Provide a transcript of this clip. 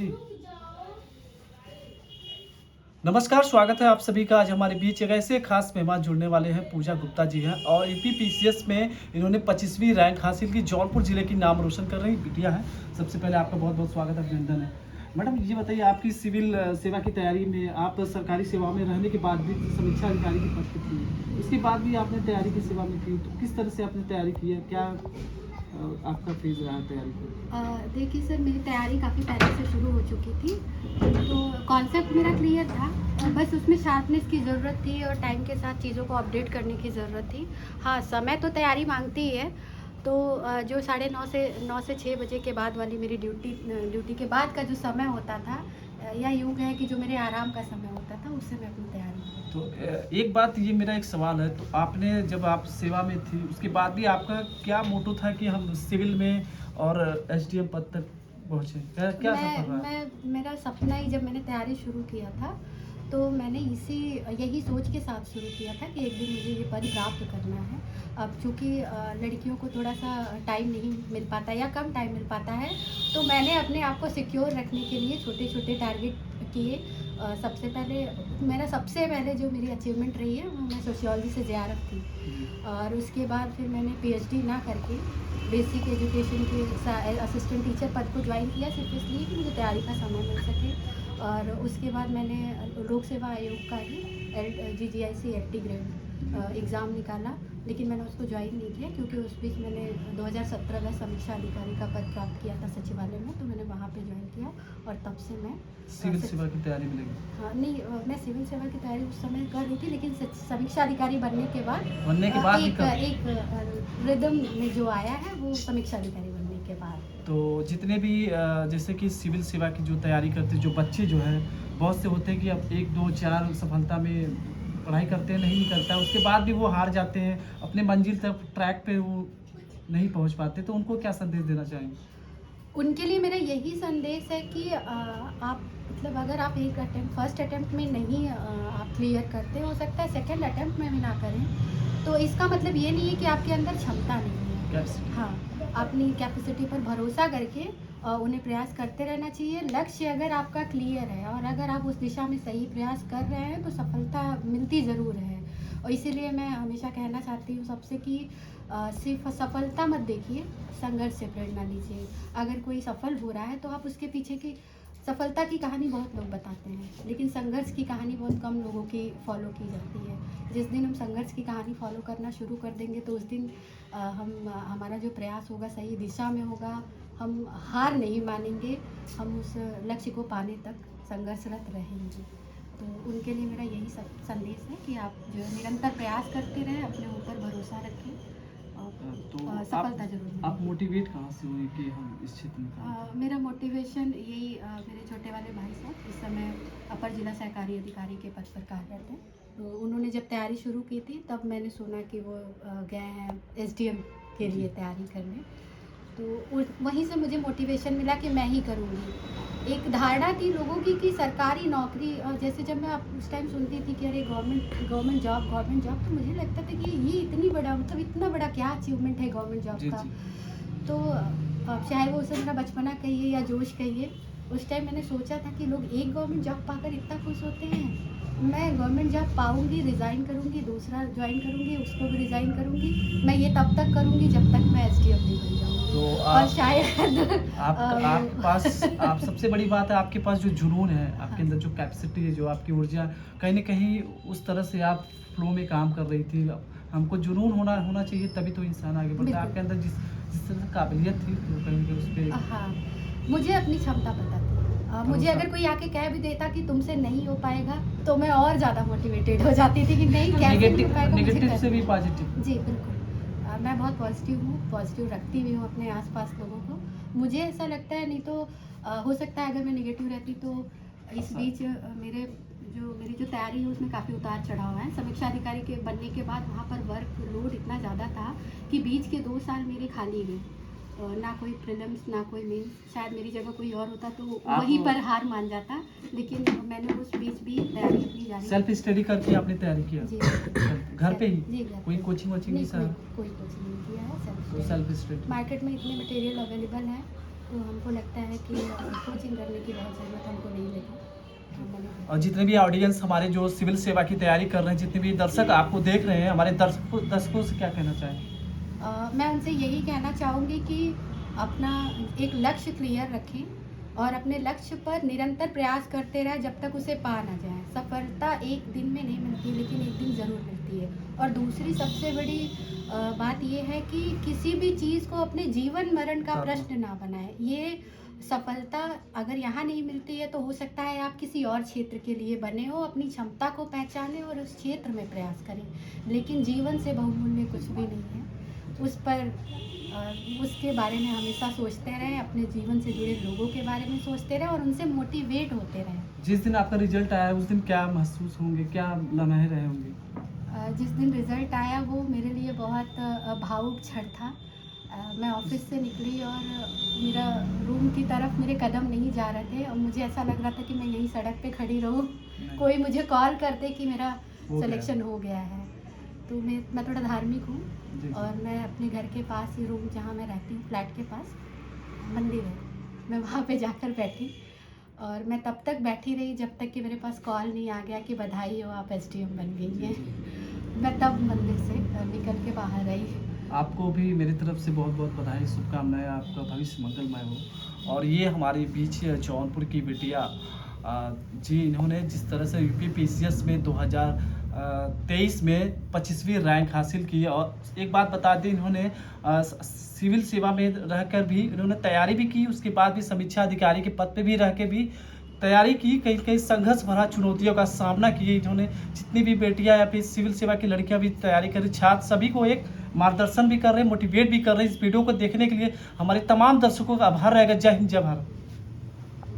जी। नमस्कार, स्वागत है आप सभी का। आज हमारे बीच एक ऐसे खास मेहमान जुड़ने वाले हैं, पूजा गुप्ता जी हैं और यूपीपीसीएस में इन्होंने 25वीं रैंक हासिल की। जौनपुर जिले की नाम रोशन कर रही बिटिया है। सबसे पहले आपका बहुत बहुत स्वागत है, अभिनंदन है। मैडम ये बताइए, आपकी सिविल सेवा की तैयारी में आप सरकारी सेवा में रहने के बाद भी समीक्षा अधिकारी की पद पे थी, उसके बाद भी आपने तैयारी की सेवा में की, तो किस तरह से आपने तैयारी की है, क्या आपका फेज रहा है तैयारी का? देखिए सर, मेरी तैयारी काफ़ी पहले से शुरू हो चुकी थी, तो कॉन्सेप्ट मेरा क्लियर था। बस उसमें शार्पनेस की ज़रूरत थी और टाइम के साथ चीज़ों को अपडेट करने की ज़रूरत थी। हाँ, समय तो तैयारी मांगती ही है, तो जो 9:30 से 6 बजे के बाद वाली मेरी ड्यूटी के बाद का जो समय होता था, या यूँ कहें कि जो मेरे आराम का समय होता था, उससे मैं अपनी तैयारी की। तो एक बात, ये मेरा एक सवाल है, तो आपने जब आप सेवा में थी उसके बाद भी आपका क्या मोटो था कि हम सिविल में और एसडीएम पद तक पहुँचे? क्या क्या सफर रहा? मेरा सपना ही, जब मैंने तैयारी शुरू किया था तो मैंने यही सोच के साथ शुरू किया था कि एक दिन मुझे ये पद प्राप्त करना है। अब चूँकि लड़कियों को थोड़ा सा टाइम नहीं मिल पाता या कम टाइम मिल पाता है, तो मैंने अपने आप को सिक्योर रखने के लिए छोटे छोटे टारगेट किए। सबसे पहले जो मेरी अचीवमेंट रही है, वो मैं सोशियोलॉजी से जेआरएफ थी। और उसके बाद फिर मैंने पीएचडी ना करके बेसिक एजुकेशन के असिस्टेंट टीचर पद को ज्वाइन किया, सिर्फ इसलिए कि मुझे तैयारी का समय मिल सके। और उसके बाद मैंने लोक सेवा आयोग का ही GGIC FT ग्रेड एग्ज़ाम निकाला, लेकिन मैंने उसको ज्वाइन नहीं किया क्योंकि उस बीच मैंने 2017 में समीक्षा अधिकारी का पद प्राप्त किया था सचिवालय में, तो मैंने वहाँ पे ज्वाइन किया और तब से मैं सिविल सेवा की तैयारी में लगी? हाँ, नहीं, मैं सिविल सेवा की तैयारी उस समय कर रही थी, लेकिन समीक्षा अधिकारी बनने के बाद एक रिदम में जो आया है, वो समीक्षा अधिकारी बनने के बाद। तो जितने भी जैसे कि सिविल सेवा की जो तैयारी करते जो बच्चे जो हैं, बहुत से होते हैं कि अब 1, 2, 4 सफलता में पढ़ाई करते हैं, नहीं निकलता है, उसके बाद भी वो हार जाते हैं, अपने मंजिल तक ट्रैक पे वो नहीं पहुंच पाते, तो उनको क्या संदेश देना चाहेंगे? उनके लिए मेरा यही संदेश है कि आप, मतलब अगर आप फर्स्ट अटेम्प्ट में नहीं आप क्लियर करते, हो सकता है सेकंड अटेम्प्ट में भी ना करें, तो इसका मतलब ये नहीं है कि आपके अंदर क्षमता नहीं है। हाँ, अपनी कैपेसिटी पर भरोसा करके उन्हें प्रयास करते रहना चाहिए। लक्ष्य अगर आपका क्लियर है और अगर आप उस दिशा में सही प्रयास कर रहे हैं, तो सफलता मिलती ज़रूर है। और इसीलिए मैं हमेशा कहना चाहती हूँ सबसे कि सिर्फ सफलता मत देखिए, संघर्ष से प्रेरणा लीजिए। अगर कोई सफल हो रहा है तो आप उसके पीछे की सफलता की कहानी बहुत लोग बताते हैं, लेकिन संघर्ष की कहानी बहुत कम लोगों की फॉलो की जाती है। जिस दिन हम संघर्ष की कहानी फॉलो करना शुरू कर देंगे, तो उस दिन हमारा जो प्रयास होगा सही दिशा में होगा, हम हार नहीं मानेंगे, हम उस लक्ष्य को पाने तक संघर्षरत रहेंगे। तो उनके लिए मेरा यही सब संदेश है कि आप जो है निरंतर प्रयास करते रहें, अपने ऊपर भरोसा रखें और तो सफलता जरूर मिलेगी। आप मोटिवेट कहाँ से हुए कि हम इस क्षेत्र में काम करें? मेरा मोटिवेशन यही, मेरे छोटे वाले भाई साहब इस समय अपर जिला सहकारी अधिकारी के पद पर कार्यरत हैं, तो उन्होंने जब तैयारी शुरू की थी, तब मैंने सुना कि वो गए हैं SDM के लिए तैयारी करने, तो वहीं से मुझे मोटिवेशन मिला कि मैं ही करूँगी। एक धारणा थी लोगों की कि सरकारी नौकरी, जैसे जब मैं उस टाइम सुनती थी कि अरे गवर्नमेंट जॉब, तो मुझे लगता था कि ये इतनी बड़ा, मतलब इतना बड़ा क्या अचीवमेंट है गवर्नमेंट जॉब का। तो चाहे वो उसे मेरा बचपना कहिए या जोश कहिए, उस टाइम मैंने सोचा था कि लोग एक गवर्नमेंट जॉब पाकर इतना खुश होते हैं, मैं गवर्नमेंट जॉब पाऊंगी, रिज़ाइन करूंगी, दूसरा ज्वाइन करूंगी, उसको भी रिज़ाइन करूंगी, मैं ये तब तक करूंगी जब तक मैं SDM नहीं बन जाऊंगी। तो और शायद आपके पास आप सबसे बड़ी बात है, आपके पास जो जुनून है, आपके अंदर जो कैपेसिटी है, जो आपकी ऊर्जा, कहीं न कहीं उस तरह से आप फ्लो में काम कर रही थी। हमको जुनून होना चाहिए, तभी तो इंसान आगे बढ़ता है। आपके अंदर जिस जिस तरह से काबिलियत थी, तो कहीं न कहीं उस पे हाँ, मुझे अपनी क्षमता पता थी। मुझे अगर कोई आके कह भी देता कि तुमसे नहीं हो पाएगा, तो मैं और ज़्यादा मोटिवेटेड हो जाती थी कि नहीं, कैसे नहीं हो पाएगा, मुझे नेगेटिव से करना भी है। पॉजिटिव। जी, बिल्कुल। मैं बहुत पॉजिटिव हूँ, पॉजिटिव रखती भी हूँ अपने आसपास लोगों को। मुझे ऐसा लगता है, नहीं तो हो सकता है अगर मैं नेगेटिव रहती तो इस बीच मेरी जो तैयारी है उसमें काफ़ी उतार चढ़ाव है। समीक्षा अधिकारी के बनने के बाद वहाँ पर वर्क लोड इतना ज़्यादा था कि बीच के 2 साल मेरे खाली गए। ना कोई प्रीलिम्स, ना कोई मेंस। शायद मेरी जगह कोई और होता तो वहीं पर हार मान जाता, लेकिन मैंने उस बीच भी तैयारी अपनी जारी। सेल्फ स्टडी करके आपने तैयारी किया? जी, घर पे ही? जी, कोई कोचिंग नहीं, की सहायता? कोई कोचिंग नहीं किया है, तो सेल्फ स्टडी। मार्केट में इतने मटेरियल अवेलेबल हैं, तो हमको लगता है कि कोचिंग करने की बहुत ज़रूरत हमको नहीं लगी। तो मैंने और जितने भी ऑडियंस हमारे जो सिविल सेवा की तैयारी कर रहे हैं, जितने भी दर्शक आपको देख रहे हैं, हमारे दर्शकों से क्या कहना चाहें? मैं उनसे यही कहना चाहूँगी कि अपना एक लक्ष्य क्लियर रखें और अपने लक्ष्य पर निरंतर प्रयास करते रहें जब तक उसे पा ना जाए। सफलता एक दिन में नहीं मिलती, लेकिन एक दिन ज़रूर मिलती है। और दूसरी सबसे बड़ी बात ये है कि किसी भी चीज़ को अपने जीवन मरण का प्रश्न ना बनाएं। ये सफलता अगर यहाँ नहीं मिलती है तो हो सकता है आप किसी और क्षेत्र के लिए बने हो, अपनी क्षमता को पहचानें और उस क्षेत्र में प्रयास करें। लेकिन जीवन से बहुमूल्य कुछ भी नहीं है। उस पर उसके बारे में हमेशा सोचते रहें, अपने जीवन से जुड़े लोगों के बारे में सोचते रहें और उनसे मोटिवेट होते रहें। जिस दिन आपका रिजल्ट आया उस दिन क्या महसूस होंगे, क्या लम्हे रहे होंगे? जिस दिन रिज़ल्ट आया वो मेरे लिए बहुत भावुक क्षण था। मैं ऑफिस से निकली और मेरा रूम की तरफ मेरे कदम नहीं जा रहे थे और मुझे ऐसा लग रहा था कि मैं यहीं सड़क पे खड़ी रहूं, कोई मुझे कॉल कर दे कि मेरा सिलेक्शन हो गया है। तो मैं थोड़ा धार्मिक हूँ और मैं अपने घर के पास ही, रूम जहाँ मैं रहती हूँ फ्लैट के पास मंदिर है, मैं वहाँ पे जाकर बैठी और मैं तब तक बैठी रही जब तक कि मेरे पास कॉल नहीं आ गया कि बधाई हो, आप एसडीएम बन गई हैं। मैं तब मंदिर से निकल के बाहर आई। आपको भी मेरी तरफ से बहुत बहुत बधाई, शुभकामनाएं, आपका भविष्य मंगलमय हो। और ये हमारे बीच जौनपुर की बिटिया जी, इन्होंने जिस तरह से यूपीपीसीएस में 2023 में 25वीं रैंक हासिल की। और एक बात बता दें, इन्होंने सिविल सेवा में रहकर भी इन्होंने तैयारी भी की, उसके बाद भी समीक्षा अधिकारी के पद पे भी रह के भी तैयारी की। कई कई संघर्ष भरा चुनौतियों का सामना किए इन्होंने। जितनी भी बेटियां या फिर सिविल सेवा की लड़कियां भी तैयारी कर रही, छात्र सभी को एक मार्गदर्शन भी कर रहे हैं, मोटिवेट भी कर रहे हैं। इस वीडियो को देखने के लिए हमारे तमाम दर्शकों का आभार रहेगा। जय हिंद, जय भारत।